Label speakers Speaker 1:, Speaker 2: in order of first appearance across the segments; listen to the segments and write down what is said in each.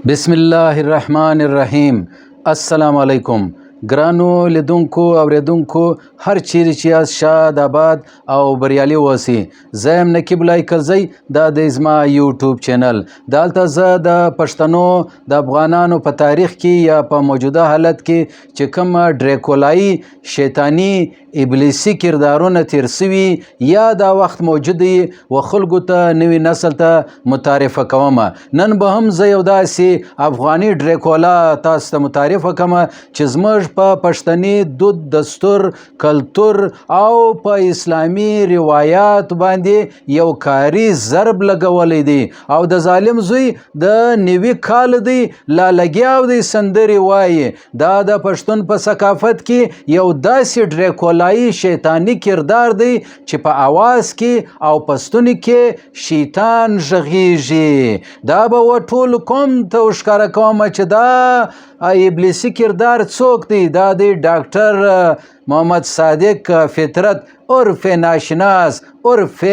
Speaker 1: بسم الله الرحمن الرحیم. السلام علیکم ګرانو لیدونکو اوریدونکو، هر چیرې چې یاست شاد آباد او بریالي اوسئ. زه یم نقیب الله کرزی، دا د زما یوټیوب چینل. دلته زه د پښتنو د افغانانو په تاریخ کې یا په موجوده حالت کې چې کوم ډریکولایي شیطانی ابلیسي کردارونه تیر سوي یا دا وخت موجود دي و خلکو ته نوي نسل ته متعارفه کوم. نن به هم زه یو داسې افغاني ډریکولا تاسو ته متعارفه کوم چې زموږ په پښتني دود دستور کلتور او په اسلامي روایات باندې یو کاری ضرب لګولی دی او د ظالم زوی د نوي کال دی لا لګیاو دی سندري وایي. دا د پښتون په ثقافت کې یو داسې ډریکولایي شیطانی کردار دی چې په اواز کې او پستوني کې شیطان غږیږي. دا به و ټول قوم ته ښکاره کوم چې دا ابلیسي کردار څوک دی. دا دی ډاکټر محمد صادق فطرت عرف ناشناس عرف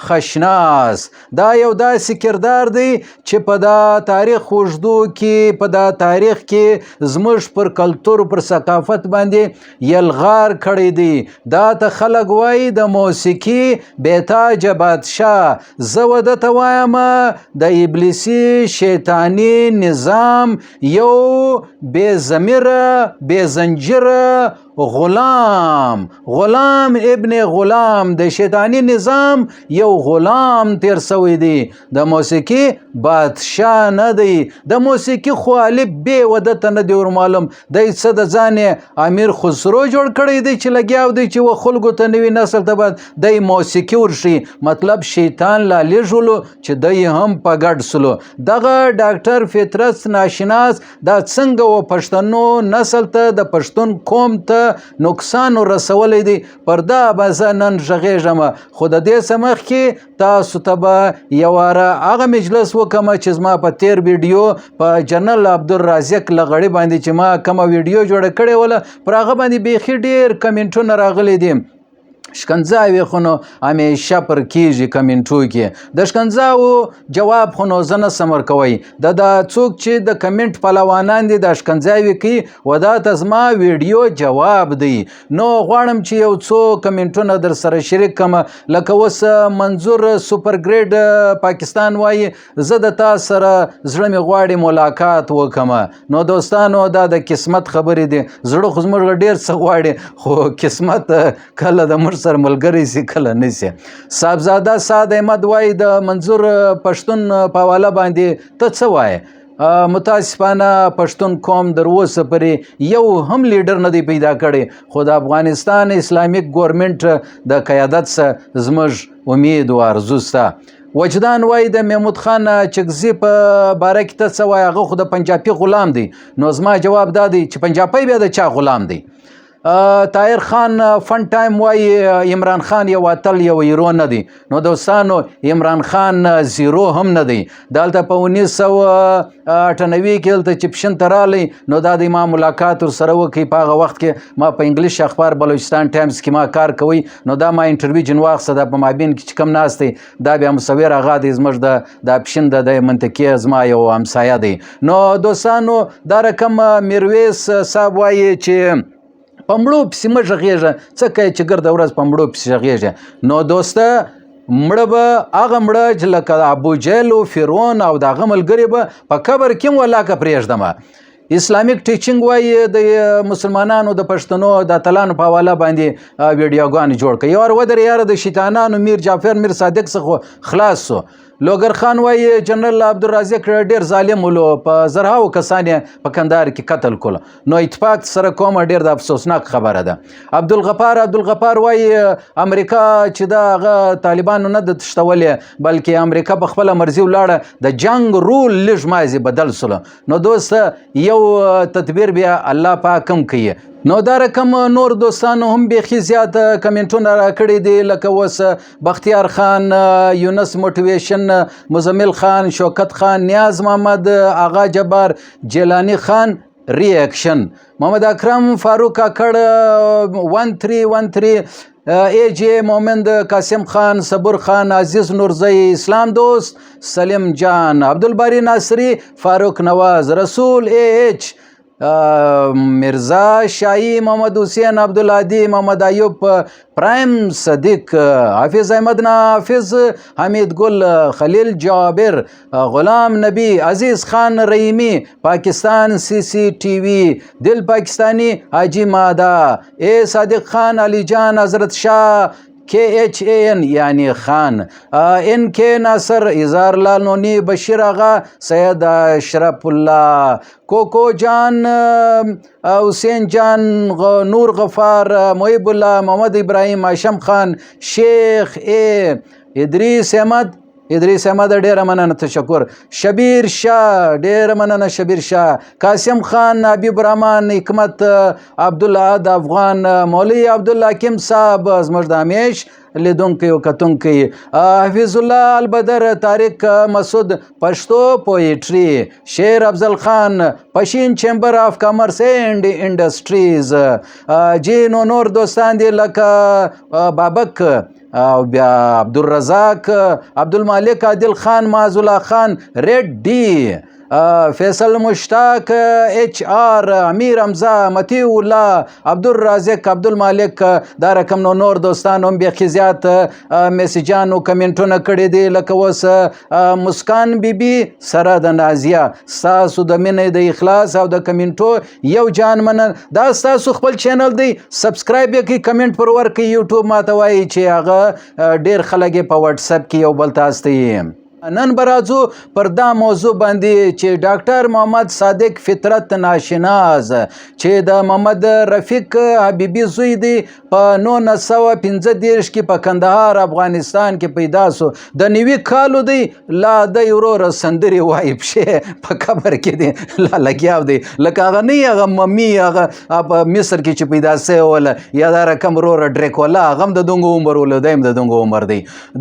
Speaker 1: خشناس. دا یو داسې کردار دی چې په دا تاریخ اوږدو کې په دا تاریخ کې زموږ پر کلتور پر ثقافت باندې یلغار کړی دی. دا ته خلک وایي د موسیقي بیتاج بادشاه. زه ورته وایم د ابلیسي شیطاني نظام یو بې ضمیره بې زنجیره غلام ابن غلام د شیطانی نظام یو غلام تیر سوی دی. د موسیقي بادشاه نه دی. د موسیقي خالب به ودته نه دی ور معلوم. دی څه د ځان امیر خسرو جوړ کړی دی چې لګیاو دی چې و خلکو ته نوي نسل ته باید دی موسیقي ورشي. مطلب شیطان لا لیږلو چې دی هم په ګډ سلو. دغه ډاکټر فطرت ناشناس دا څنګه و پښتنو نسل ته د پښتون قوم ته نقصان رسولی دی. پر دا به زه نن غږیږم. خو د دې څه مخکې تاسو ته به یو واره هغه مجلس وکړم چې زما په تیر ویډیو په جنرال عبدالرازق لغړي باندې چې ما کومه ویډیو جوړه کړې وله پر هغه باندې بیخي ډېر کمنټونه راغلي دي. شکنځاوې خو نو همیشه پر کېږي کمنټو کې. د شکنځاو جواب خو نو زه نسم ورکوی. دا څوک چې د کمنټ پلوانان دي دا شکنځاوې کوي و دا ته زما ویډیو جواب دی. نو غواړم چې یو څو کمنټونه در سره شریک کړم. لکه اوس منظور سوپر ګریډ پاکستان وایي زه د تا سره زړه مې غواړي ملاقات وکړم. نو دوستانو دا د قسمت خبرې دي. زړه خو زموږ ډېر څه غواړي خو قسمت کله د مر سره ملګری سي کله نسی. صاحبزاده سعد احمد وایي د منظور پښتون په حواله باندې ته څه وایې؟ متاسفانه پښتون قوم در اوسه پورې یو هم لیډر نه دی پیدا کړی. خو د افغانستان اسلامیک ګورنمنټ د قیادت څخه زموږ امید و ارزو سته. وجدان وایي د محمود خان چکزي په باره کې ته څه وایې؟ هغه خو د پنجابي غلام دی. نو زما جواب دا دی چې پنجابی بیا د چا غلام دی؟ طاهر خان فن ټایم وایي عمران خان یو اتل یو هیرو نه دی. نو دوستانو عمران خان زیرو هم نه دی. دلته په 1998 کې دلته چې پشن ته رالی نو دا د ما ملاقات ورسره وکړي. په هغه وخت کې ما په انګلیش اخبار بلوچستان ټایمز کې ما کار کوي. نو دا ما انټرویو جن واخیسته. دا په مابین کې چې کوم ناست دی دا بیا مصور هغه دی زموږ د پشن د منطقې زما یو همسایه دی. نو دوستانو دا رقم میرویس صاحب وایي چې په مړو پسې مه غږېږه، څه کوې چې ګرده ورځ په مړو پسې غږېږه. نو دوسته مړه به هغه مړه چې لکه ابوجهل و فرعون او د هغه ملګري به په قبر کې هم ولاکه پرېږدمه. اسلامیک ټیچینګ وایي د مسلمانانو د پښتنو د اتلانو په حواله باندې ویډیوګانې جوړ کړي. یو وار ودرې یاره د شیطانانو میر جعفر میر صادق څخه خلاص سو. لوګر خان وایي جنرال عبدالرازق ډېر ظالم ولو، په زرهاو کسان یې په کندهار کې قتل کړل. نو اتفاق سره کومه ډېر د افسوسناک خبره ده. عبدالغفار وایي امریکا چې دا هغه طالبانو نه د تښتولې بلکې امریکا په خپله مرضي ولاړه د جنګ رول لږ مازې بدل سلو. نو دوسته یو تدبیر بیا الله پاک هم کوي. نو دا رقم نور دوستانو هم بیخي زیات کمنټونه راکړي دي. لکه اوس بختیار خان، یونس موټیویشن، مزمل خان، شوکت خان، نیاز محمد، آغا جبار، جیلانی خان ری ایکشن، محمد اکرم فاروق کاکړ 1313 ای جی مومند، قاسم خان، صبر خان، عزیز نورزی، اسلام دوست، سلیم جان، عبدالباری ناصری، فاروق نواز، رسول ایچ، مرزا شاهی، محمد حسین، عبدالعادی، محمد ایوب، پرایم صدیق، حافظ احمد نافذ، حمید گل، خلیل جابر، غلام نبی، عزیز خان رحیمی، پاکستان CCTV، دل پاکستانی، حاجی مادا، اے صادق خان، علی جان، حضرت شاہ، KHAN یعنی خان، NK ناصر، اظہار لال نونی، بشیر آغا، سید اشرف اللہ، کوکو جان، حسین جان، نور غفار، محب اللہ، محمد ابراہیم، هاشم خان، شیخ اے، ادریس احمد ډیره مننه، تشکر، شبیر شاه ډیره مننه، شبیر شاه، قاسم خان، حبیب الرحمن، حکمت، عبدالعاد افغان، مولوی عبدالحکیم صاحب زموږ د همیش لیدونکی او کتونکی، حفیظ الله البدر، طارق مسعود، پښتو پویټری، شیر افضل خان، پشین چیمبر آف کامرس اینڈ انډسټریز، جی نور دوستان دي لکه بابک او بیا عبدالرزاق، عبدالمالک، عادل خان، معاذ الله خان، ریډ ډي، فیصل مشتاق، HR، امیر حمزه، مطیع الله، عبدالرازق، عبدالمالک، دا رقم نور دوستان هم بیخي زیات میسیجانو کمنټونه کړي دي، لکه اوس مسکان بیبي سره د نازیه، ستاسو د مینې د اخلاص او د کمنټو یو جان منن. دا ستاسو خپل چینل دی، سبسکرایب یې کړئ، کمنټ پر ورکړئ. یوټیوب ماته وایي چې هغه ډیر خلک یې په واتساپ کې یو بل ته استوي. نن به راځو پر دا موضوع باندې چې ډاکټر محمد صادق فطرت ناشناس چې د محمد رفیق حبیبي زوی دی په 1935 کې په کندهار افغانستان کې پیدا سو. د نوي کالو دی، لا د وروره سندرې وایي، پښې په قبر کې دی لا لګیاو دی، لکه هغه نه هغه ممی هغه په مصر کې چې پیدا سوی وله، یا دا رقم وروره ډریکولا، هغه هم د دونګو عمر وله، دی هم د دونګو عمر دی.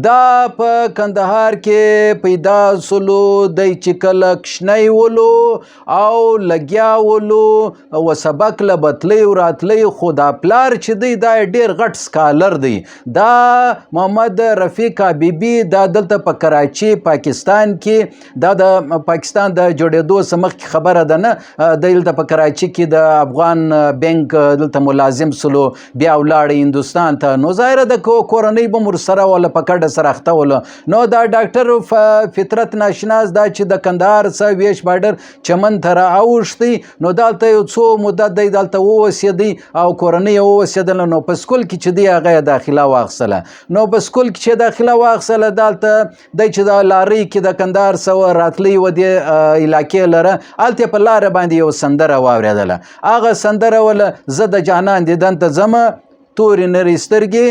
Speaker 1: دا په کندهار کې پیدا سلو، دی چې کله کشنی ولو او لګیا ولو و سبق له بتلی و راتلی، خو دا پلار چې دی دا ډیر غټ سکالر دی. دا محمد رفیق حبیبي دا دلته په کراچي پاکستان کې، دا د پاکستان د جوړېدو څخه مخکې خبره ده نه، دلته په کراچي کې د افغان بینک دلته ملازم سلو، بیا ولاړ هندوستان ته، نو ظاهره د کورنۍ به هم ورسره وله په کډه سره اخته وله. نو دا ډاکټر فطرت ناشناس دا چې د کندهار څخه ویش بارډر چمن ته راوښتی، نو دلته یو څو مدت دی دلته واوسېدی او کورنۍ یې واوسېدله. نو په سکول کې چې دی هغه یې داخله واخیستله. نو په سکول کې چې داخله واخیستله، دلته دی چې د لارۍ کې د کندهار څخه راتلی و دې علاقې لره، هلته په لاره باندې یو سندره واورېدله. هغه سندره وله زه د جانان دیدن ته ځمه، تورې نرۍ سترګې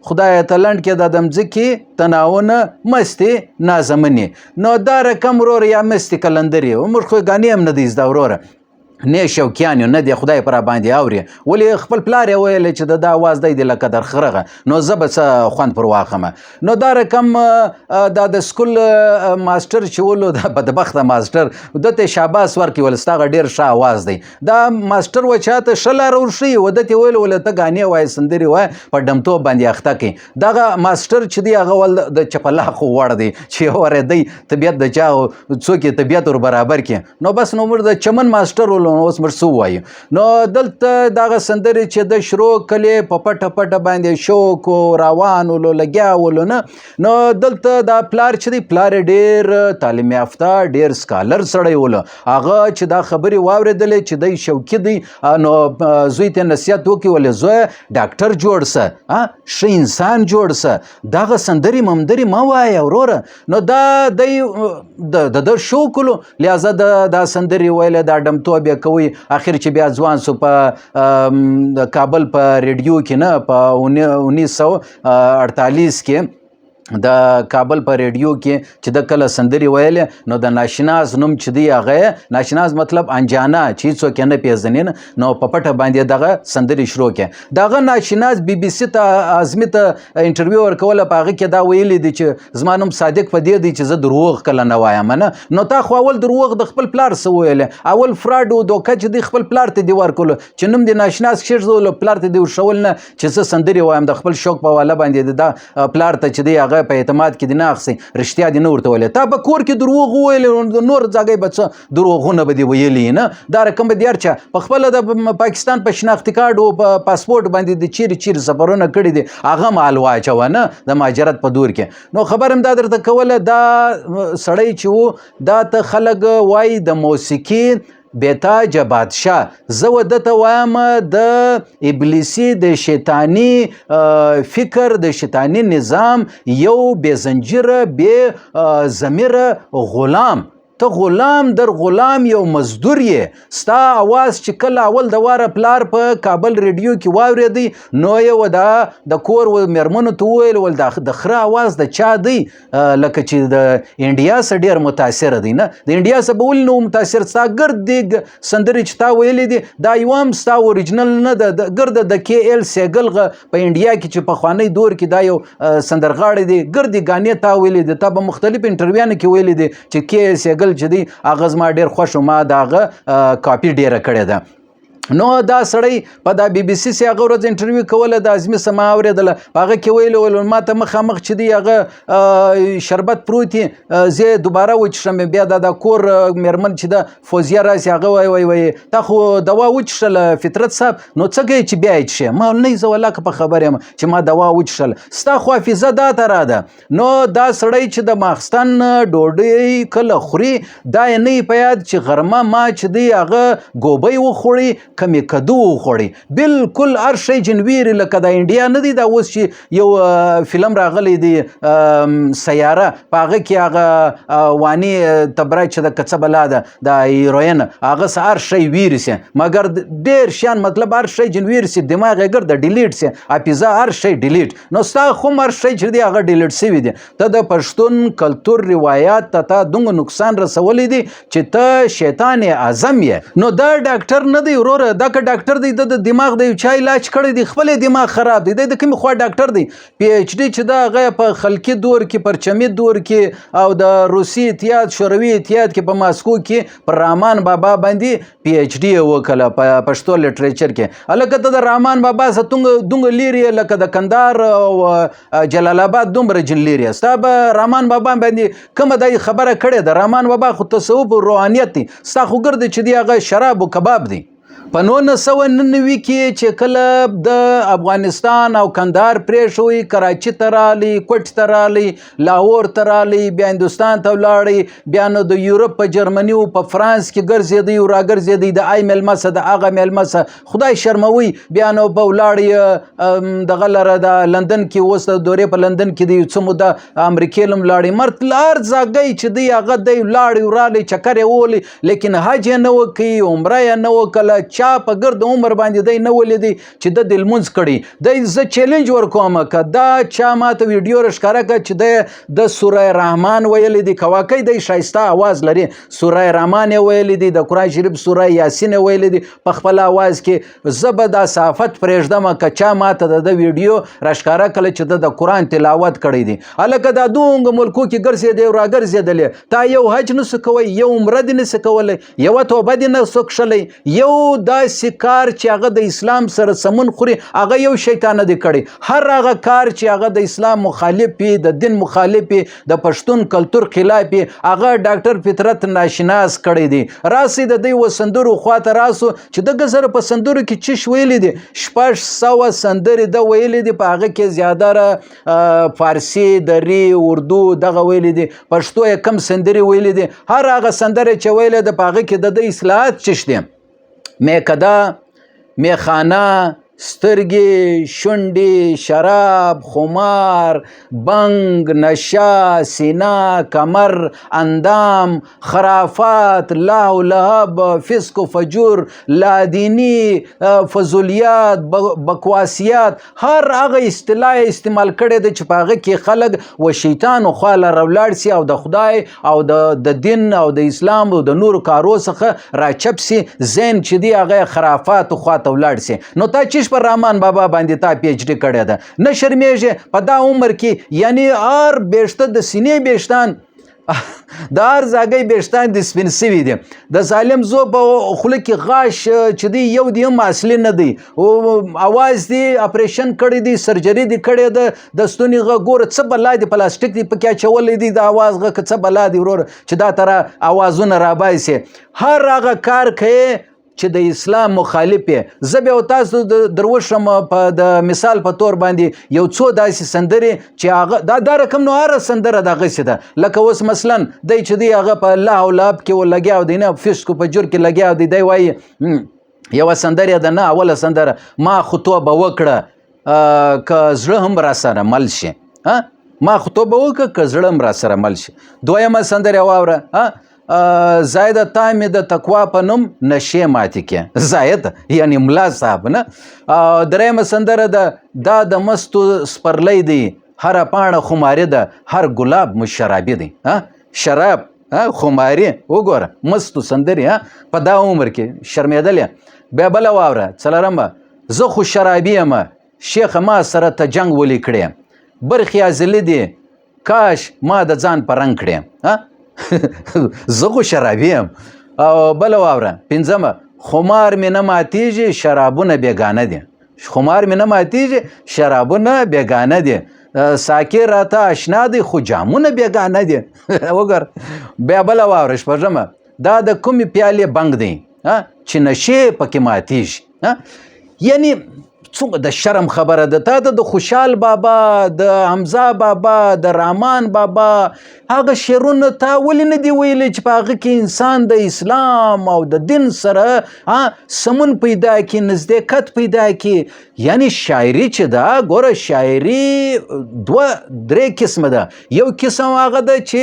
Speaker 1: خدای ته لنډ کې د دمځکې تناونه مستې نازمنې. نو دا رقم وروره یا مستې کلندرې، موږ خو ګانې هم نه دی زده وروره، نه شوقیان یو، نه دی خدای پر باندې اوري. ولې خپل پلار یې ویل چې د دا اواز دی لکه در خرغه، نو زه به څه خوند پر واخمه. نو دا رقم دا د سکول ماسټر چې ولو، دا بدبخته ماسټر دته شاباس ورکړي، ول ستا ډیر ښه اواز دی. دا ماسټر و چاته ښه لاره ورښیي، و دته ویل ول ته ګانې وایې، سندرې وایې، په ډمتوب باندې اخته کوي. دغه ماسټر چې دی هغه ول د چپلاخو وړ دی چې اورېدی طبیعت د چا څوک یې طبیعت ور برابر کړي. نو بس نو موږ د چمن ماسټر ولو، نو اوس موږ څه ووایو. نو دلته دغه سندرې چې د شروع کلې په پټه پټه باندې شوق روان ولو، لګیا ولو نه. نو دلته دا پلار چې دی، پلار ډیر تعلیم یافته، ډیر سکالر سړی ولو. هغه چې دا خبرې واورېدلې چې دی شوقي دی، نو زوی ته نصیحت وکړي، ولې زویه ډاکټر جوړ سه، ښه انسان جوړ سه، دغه سندرې ممدرې مه وایه وروره. نو دا دی د شوق ولو، لہذا دا سندرې ویلې، دا ډمتوب یې کوي. اخر چې بیا ځوان سو په کابل په ریډیو کې نه، په 1948 کې د کابل په ریډیو کې چې د کله سندرې ویلې نو د ناشناز نوم چې دی هغه ناشناز مطلب انجانا چې څوک نه پیژني نو په پټه باندې دغه سندرې شروع کړي دغه ناشناز بي بي سي ته اعظمي ته انټرویو ورکوله په هغه کې دا ویلي دي چې زما نوم صادق په دې دی چې زه دروغ کله نه وایم نو تا خو اول دروغ د خپل پلار څه ویلې اول فراډ او دوکه چې دی خپل پلار ته دی ورکولو چې نوم دی ناشناز ښځو پلار ته دی ورښول نه چې زه سندرې وایم د خپل شوق په واله باندې دا پلار ته چې دی هغه په اعتماد کې دی نه اخسي رښتیا دی نه ورته ویلې تا په کور کې دروغ وویلې نور ځای به څه دروغونه به دې ویلي نه دا رقم به دې هر چا په خپله د پاکستان په شناختي کارډ او په پاسپورټ باندې د چیرې سفرونه کړي دي هغه مال واچوه نه د مهاجرت په دور کې نو خبر هم دا درته کوله دا سړی چې و دا ته خلک وایي د موسیقي بیتاج بادشاه زه ودته وایم د ابلیسي د شیطاني فکر د شیطاني نظام یو بې زنجیره بې ضمیره غلام ته غلام در غلام یو مزدور یې ستا اواز چې کله اول د واره پلار په کابل ریډیو کې واورېدی نو یې دا د کور مېرمنو ته وویل ول د خره اواز د چا دی لکه چې د انډیا څخه ډېر متاثره دی نه د انډیا څخه به ولې نه متاثر ستا ګرد دی سندرې چې تا ویلې دي دا یو هم ستا اوریجنل نه ده ګرده د کې ایل سیګل په انډیا کې چې پخوانی دور کې دا یو سندرغاړی دی ګردې ګانې تا ویلې دي تا به مختلف انټرویانو کې ویلې دي چې کې ایل سیګل چې دی هغه زما ډېر خوښ ما د هغه کاپي ډېره کړې ده نو دا سړی په دا بي بي سي سي هغه ورځ انټرویو کوله د اعظمي څه ما اورېدله په هغه کې ویلو ما ته مخامخ چې دی هغه شربت پروت زه دوباره وچښم بیا دا د کور مېرمن چې ده فوزیه راسي هغه وایي تا خو دوا وچښله فطرت صاحب نو څه کوې چې بیا یې څښې ما نه زه ولاکه په خبر یم چې ما دوا وچښله ستا خو حافظه دا ته را ده نو دا سړی چې د ماخستن ډوډۍ کله خوري دا یې نه په یاد چې غرمه ما چې دی هغه ګوبۍ وخوړي کمی کدو وخوړي بالکل هر شی جنویري لکه د انډیا نه دی دا اوس چې یو فلم راغلی دی سیاره په هغه کې هغه وانی تبره چې د کڅه بلا ده د هیروین هغه سه هر شی ویري سي مګر ډېر شیان مطلب هر شی جنویري سي دماغ یې ګرده ډیلیټ سي حافظه هر شی ډیلیټ نو ستا خو هر شی چې دی هغه ډیلیټ سوي دي ته د پښتون کلتور روایات ته دومره نقصان رسولی دی چې ته شیطان اعظم یې نو دا ډاکټر نه دی وروره دا که ډاکټر دی د دماغ د یو چا علاج کړی دی خپل دماغ خراب دی د کومې خوا ډاکټر دی پی ایچ ډي چې دا هغه په خلقي دور کې پرچمي دور کې او د روسي اتحاد شوروي اتحاد کې په ماسکو کې پر رحمان بابا باندې پی ایچ ډي وکړه په پښتو لټریچر کې هلکه ته د رحمان بابا څخه دومره لرې لکه د کندهار او جلال آباد دومره جن لرې ستا به رحمان بابا باندې کومه دا خبره کړې ده رحمان بابا خو تصوف روحانیت دی ستا خو ګرد چې دی هغه شراب و کباب دی په 1999 کې چې کله د افغانستان او کندهار پرېښوی کراچي ته رالی کوټ ته رالی لاهور ته رالی بیا هندوستان ته ولاړی بیا نو د یورپ په جرمني او په فرانس کې ګرځېدی او راګرځېدی د آی میلمه څه د هغه میلمه څه خدای شرموي بیا نو په ولاړی دغه لره د لندن کې اوس د دورې په لندن کې د یو څه موده امریکې لم لاړی مرد لار ځاګی چې دی هغه دی ولاړی ورالی چکر یې وولی لیکن حج یې نه وکړي عمره یې نه وکړله چا په ګرد عمر باندې دی نه ولیدي چې د دې لمونځ کړي دی زه چیلنج ورکوم که دا چا ماته ویډیو راښکاره کړه چې دی د سوره رحمان ویلی دی که واقعي دی ښایسته اواز لري سوره رحمان یې ویلی دی د قرآن شریف سوره یاسین یې ویلی دی په خپل اواز کې زه به دا صحافت پرېږدم که چا ماته د ویډیو راښکاره کړله چې د قرآن تلاوت کړی دی هلکه دا دومره ملکو کې ګرځېدی او راګرځېدلې تا یو حج نسو کوی یو عمره دې نسو کولی یوه توبه دې نسو کښلی یو داسې کار چې هغه د اسلام سره سمون خوري هغه یو شیطانه دی کړی هر هغه کار چې هغه د اسلام مخالف وي د دین مخالف وي د پښتون کلتور خلاف وي هغه ډاکټر فطرت ناشناس کړی دی راسي د دوی و سندرو خواته راسو چې دغه سره په سندرو کې چش ویلی دي 600 سندرې د ویلی دي په هغه کې زیاده فارسی دری اردو دغه ویلی دي پښتو یې کم سندرې ویلی دي هر هغه سندرې چې ویلی د په هغه کې د اصلاحات چش دي میکده میخانه سترګې، شونډې، شراب، خمار، بنګ، نشه، سینه، کمر، اندام، خرافات، لهو لهب، فسق و فجور، لادینی، فضولیات، بکواسیات، هر هغه اصطلاح استعمال کړی دی چې په هغه کې خلک و شیطانو خواله راولاړ سي او د خدای او د دین او د اسلام او د نورو کارو څخه راچپ سي، ذهن چې دی هغه خرافاتو خواته ولاړ سي. نو تا چیش پر رحمان بابا باندې تا پی ایچ ډي کړی ده؟ نه شرمېږې په دا عمر کې؟ یعنی هر بیشته د سینې بیشتان د هر زاګۍ بیشتان د سپین سوي دي. د ظالم زو په خوله کې غاښ چې دی یو دی هم اصلي نه دی، اواز دی اپریشن کړی دی، سرجري دی کړې ده، د ستوني غږ ګوره څه بلا دی، پلاستیک دی پکې اچولی دی د اواز غږ څه بلا دی وروره چې دا تر اوازونه راباسي. هر هغه کار کوي چې د اسلام مخالف یې. زه بیا تاسو دروښم په د مثال په تور باندې یو څو داسې سندرې چې هغه دا رقم نو هره سندره دغسې ده. لکه اوس مثلا دی چې دی هغه په لهو لهب کې لګیا دی، نه فسق و فجور کې لګیا دی. دی وایي یوه سندره ده، نه اوله سندره، ما خو توبه وکړه که زړه هم را سره مل شي. ما خو توبه وکړه که زړه هم را سره مل شي. دویمه سندره واوره، زاید تا مې د تقوا په نوم نشې ماتې کې. زاید یعنی ملا صاحب نه. درېیمه سندره ده، دا د مستو سپرلی دی، هره پاڼه خماري ده، هر ګلاب مو شرابي دی. شراب، خماري، وګوره مستو سندرې په دا عمر کې شرمېدلې. بیا بله واوره څلورمه، زه خو شرابي یم شیخه ما سره ته جنګ ولې کړې، برخې ازلي دي کاش ما د ځان په رنګ کړې. زه خو شرابي یم. او بله واوره پنځمه، خمار مې نه ماتېږي شرابونه بېګانه دي. خمار مې نه ماتېږي شرابونه بېګانه دي، ساقي راته اشنا دی خو جامونه بېګانه دي. وګوره. بیا بله واوره شپږمه، دا د کومې پیالې بنګ دی چې نشې پکې ماتېږي. یعنی څومره د شرم خبره ده. تا ته د خوشحال بابا، د حمزه بابا، د رحمان بابا هغه شعرونه تا ولې نه دي ویلي چې په هغه کې انسان د اسلام او د دین سره سمون پیدا کړي، نزدېکت پیدا کړي. یعنی شاعري چې ده، ګوره شاعري دوه درې قسمه ده. یو قسم هغه ده چې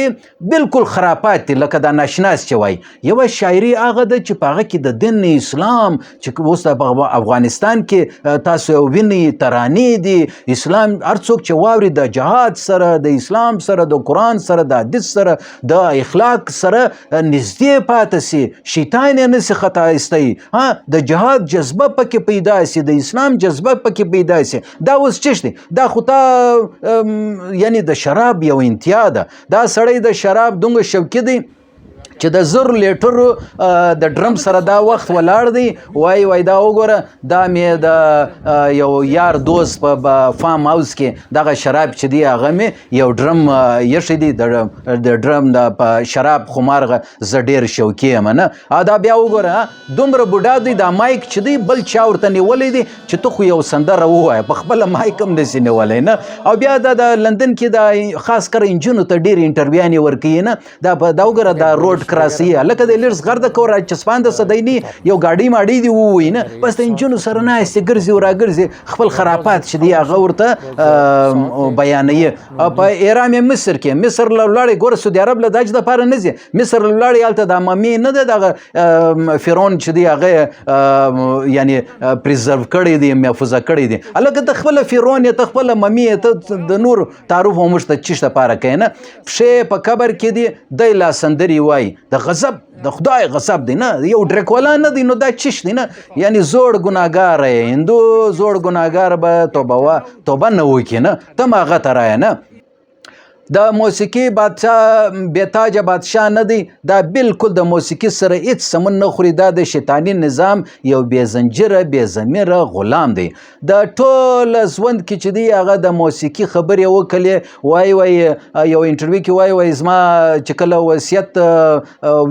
Speaker 1: بالکل خرافات دي، لکه دا ناشناس چې وایي. یوه شاعري هغه ده چې په هغه کې د دین اسلام چې اوس په افغانستان کې تاسو ویني ترانې دي، اسلام هر څوک چې واوري د جهاد سره، د اسلام سره، د قرآن سره، د حدیث سره، د اخلاق سره نږدې پاتې سي، شیطان یې نسي خطا ایستی، د جهاد جذبه پکې پیدا سي، د اسلام جذبه پکې پیدا سي. دا اوس چش دی؟ دا خو تا یعنی د شراب یو انتها ده. دا سړی د شراب دومره شوقي دی چې د 1000 لیټرو د ډرم سره دا وخت ولاړ دی. وای دا وګوره، دا مې د یو یار دوست په فارم هاوس کې دغه شراب چې دی هغه مې یو ډرم یخی دی، د ډرم د شراب خمارغه زه ډېر شوقي یم نه. دا بیا وګوره دومره بوډا دی، دا مایک چې دی بل چا ورته نیولی دی چې ته خو یو سندره ووایه، په خپله مایک هم نسي نیولی نه. او بیا د لندن کې د خاص کر انجونو ته ډېرې انټرویوانې ورکوي نه. دا وګوره دا روډ کراسي لکه د لرز غرده کو را چسپان د صدایني یو گاډي ماډي دی ووي نه، بس د انجونو سره ناستې ګرځي او راګرځي خپل خرافات چې دی هغه ورته بیانوي. په ایران مصر کې، مصر لاړې ګوره سعودي عرب له داج دپاره نه ځي، مصر لاړې هلته د مامې نه ده دغه فرعون چې دی هغه یعنی پریزرو کړی دی، محفوظه کړی دی. هلکه ته خپله فرعون یې، ته خپله مامې ته د نور تعارف هم موږ ته چیش دپاره کوي نه. پښې په قبر کې دی، دی لا سندرې وایي د غضب، د خدای غضب دی نه، یو ډریکولا نه دی. نو دا چش دی نه، یعنی زوړ ګناهګار یې، هندو زوړ ګناهګار به توبه نه وکړي نه، ته هم هغه ته رایه نه. د موسیقي بادشاه بیتاجه بادشاه نه دی، دا بالکل د موسیقي سره هیڅ سمون نه خوري. دا د شیطاني نظام یو بې زنجیره بې ضمیره غلام دی. د ټول ژوند کې چې دی هغه د موسیقي خبرې وکړې. وایي یو انټرویو کې وایي زما چې کله وصیت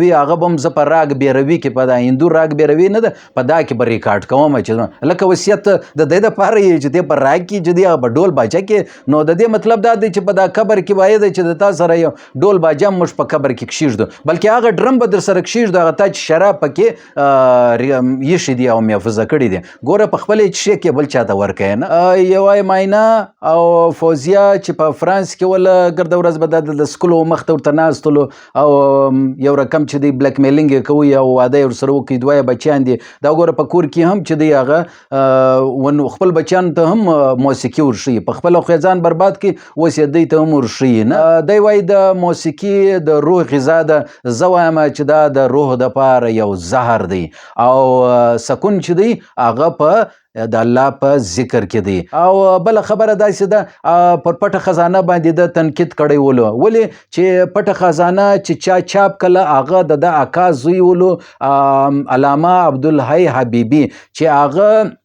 Speaker 1: وي هغه به هم زه په راګ بیروي کې، په دا هندو راګ بیروي نه ده، په دا کې به ریکارډ کوم چې لکه وصیت د دې دپاره چې دی په راګ کې چې دی هغه په ډول باچه کې. نو د دې مطلب دا دی چې په دا قبر کې وایي دی چې د تا سره یو ډول باجه موږ په قبر کې کښېږدو، بلکې هغه ډرم به در سره کښېږدو هغه تا چې شراب پکې ایښي دي او محفوظه کړي دي. ګوره په خپله یې څښې کې بل چا ته ورکوې نه. یوه ماینا او فوزیه چې په فرانس کې وله ګرده ورځ به دا د سکولو مخ ته ورته ناستلو او یو رقم چې دی بلیک میلینګ یې کوي او واده یې ورسره وکړي، دوه یې بچیان دي. دا ګوره په کور کې هم چې دی هغه خپل بچیانو ته هم موسیقي ورښیي، په خپله خو ځان برباد کړي، اوس یې دوی ته هم ورښیي نه. دی وایي د موسیقي د روح غذا ده، زه وایم چې دا د روح دپاره یو زهر دی او سکون چې دی هغه په د الله په ذکر کې دی. او بله خبره داسې ده پر پټه خزانه باندې د تنقید کړی ولو، ولې چې پټه خزانه چې چا چاپ کله هغه د اکا زوی ولو علامه عبدالحی حبیبي چې هغه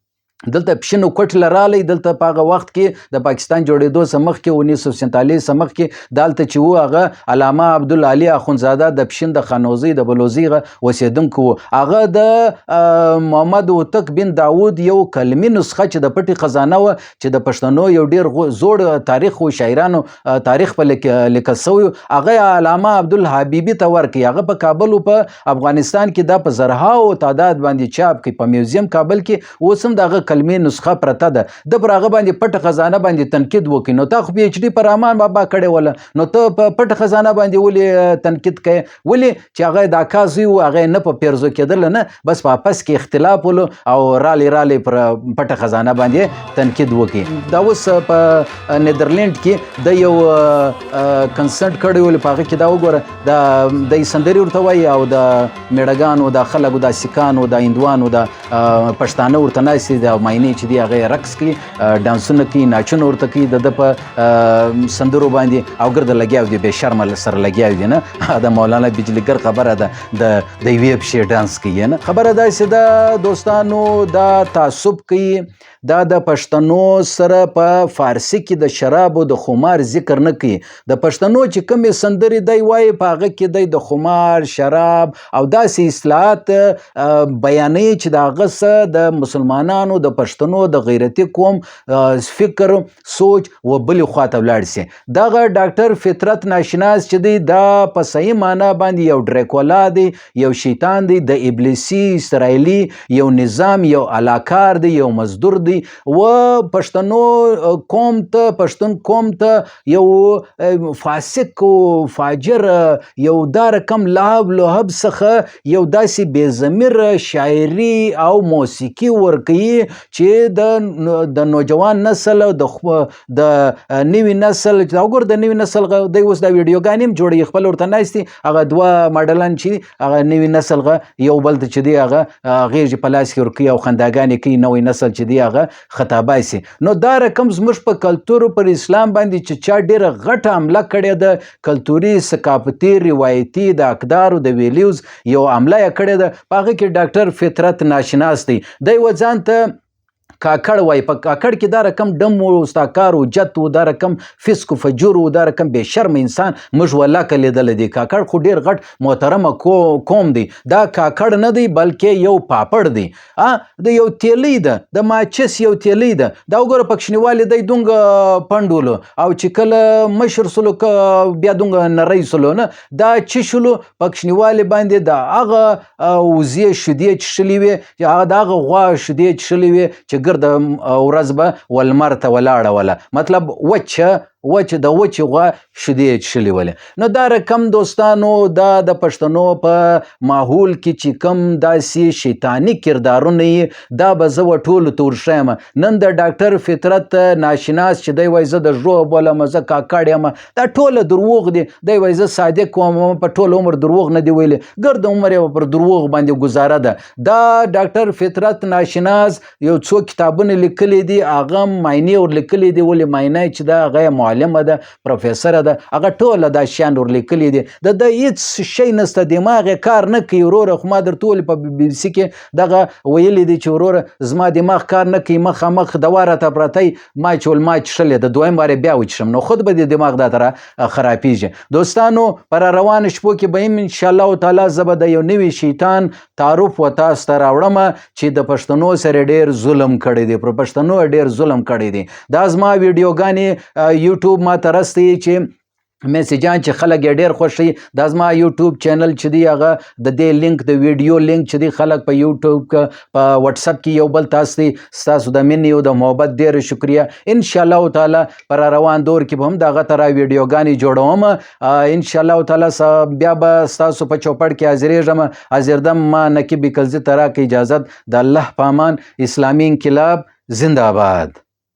Speaker 1: دلته پښینو کوټ له رالی، دلته په هغه وخت کې د پاکستان جوړېدو څه مخکې 1947 څه مخکې دلته چې و هغه علامه عبدالعلي اخندزاده د پښین د خانوزۍ د بلوزۍ اوسېدونکی و. هغه د محمد هوتک بن داود یو کلمي نسخه چې د پټې خزانه وه چې د پښتنو یو ډېر زوړ تاریخ و، شاعرانو تاریخ په لیکل سوی، هغه علامه عبدالحبیبي ته ورکړي. هغه په کابل و په افغانستان کې دا په زرهاو تعداد باندې چاپ کړي په میوزیم کابل کې، اوس هم دغه کلمې نسخه پرته ده. د پر هغه باندې پټه خزانه باندې تنقید وکړي، نو تا خو پی ایچ ډي په رحمان بابا کړې وله، نو ته په پټه خزانه باندې ولې تنقید کوې؟ ولې چې هغه د اکا زوی و، هغه نه په پیرزو کېدله نه، بس په اپس کې اختلاف ولو او رالی پر پټه خزانه باندې تنقید وکړي. دا اوس په نیدرلینډ کې د یو کنسرټ کړی ول، په هغه کې دا وګوره د سندرې ورته وایي او د میړګانو د خلکو د سیکانو د هندوانو د پښتانه ورته ناستې دي او ماینې چې دی هغه رقص کوي، ډانسونه کوي، ناچونه ورته کوي د په سندرو باندې او ګرده لګیا دي، بې شرمه سره لګیا دي نه. د مولانا بجلیګر خبره ده د یوې پښې ډانس کوي نه. خبره داسې ده دوستانو، دا تعصب کوي، دا د پښتنو سره په فارسي کې د شراب او د خمار ذکر نه کوي. د پښتنو چې کومې سندرې دی وایي په هغه کې دی د خمار، شراب او داسې اصطلاحات بیانوي چې د هغه څه د مسلمانانو د پښتنو د غیرتي قوم فکر سوچ و بلې خواته ولاړ سي. دغه ډاکټر فطرت ناشناس چې دی دا په صحیح معنا باندې یو ډریکولا دی، یو شیطان دی، د ابلیسي اسرائیلي یو نظام، یو علاکار دی، یو مزدور دی و پښتنو قوم ته، پښتون قوم ته یو فاسق و فاجر یو دا رقم لهب لهب څخه یو داسې بې ضمیر شاعري او موسیقي ورکوي چې د نوجوان نسل د نوي نسل چې وګوره د نوي نسل دی اوس دا ویډیوګانې هم جوړوي، خپل ورته ناست دي هغه دوه ماډلان چې هغه نوي نسل یو بل ته چې دی هغه غېږې په لاس کې ورکوي او خنداګانې کوي، نوی نسل چې دی هغه خطابای سي. نو دا رقم زموږ په کلتور پر اسلام باندې چې چا ډېره غټه حمله کړې ده، کلتوري ثقافتي روایتي د اقدارو د ویلیوز یو حمله یې کړې ده، په هغه کې ډاکټر فطرت ناشناس دی. دی و ځان ته کاکړ وای، په کاکړ کې دا رقم ډم و، استاکار و، جت و، دا رقم فسق و فجور و، دا رقم بې شرم انسان موږ ولاکه لیدلی دی. کاکړ خو ډېر غټ محترمه قوم دی. دا کاکړ نه دی بلکې یو پاپړ دی، د یو تیلی ده، د ماچس یو تیلی ده. دا وګوره پکښنیوالی دی دونګه پنډولو او چې کله مشر سلو بیا دونګه نری سلو نه، دا چې شلو پکښنیوالی باندې د هغه وزې شیدې څښلې وې، هغه د هغه غوا شیدې څښلې وې چې ګرده ورځ به ولمر ته ولاړه وله، مطلب د وچې غوا شیدې څښلې ولې. نو دا رقم دوستانو دا د پښتنو په ماحول کې چې کوم داسې شیطاني کردارونه یې دا به زه ټولو ته ورښیم. نن د ډاکټر فطرت ناشناس چې دی وایي زه د ژوب بولم، زه کاکړ یم، دا ټوله دروغ دي. دی وایي زه صادق وم، په ټول عمر دروغ نه دی ویلي، ګرد عمر یې پر دروغ باندې ګزاره ده. دا ډاکټر فطرت ناشناس یو څو کتابونه لیکلي دي، هغه ماینې ور لیکلي دي. ولې ماینه چې دا هغه معلمه ده، پروفیسره ده، هغه ټوله دا شیان ور لیکلي دي. د هیڅ شی نسته، دماغ یې کار نه کوي وروره. خو ما درته ویلي په بي بي سي کې دغه ویلي دي چې وروره زما دماغ کار نه کوي، مخامخ دوا راته پرته وي، ما چې ما څښلې ده، دویم وار بیا وڅښم نو خود به د دماغ دا تره خرابېږي. دوستانو پر روانو شپو کې به هم انشاءالله تعالی زه به د یو نوي شیطان تعارف و تاسو ته راوړم چې د پښتنو سره ډېر ظلم کړی دی، پر پښتنو ډېر ظلم کړی دی. دا زما ویډیوګانې یوټیوب ما ته رستی چې میسیجان چې خلک یې ډېر خوښوي. دا زما یوټیوب چینل چې دی هغه د دې لینک د ویډیو لینک چې دی خلک په یوټیوب په واتساپ کې یو بل تاسو دی ستاسو د مینې او د محبت ډېره شکریه. انشاءالله تعالی پر روان دور کې به هم دغه ته را ویډیوګانې جوړوم. انشاءالله تعالی بیا به ستاسو په چوپړ کې حاضرېږم. حاضردم ما نقیب کلزي ته راکړه اجازت. د الله په امان. اسلامي انقلاب زنده باد.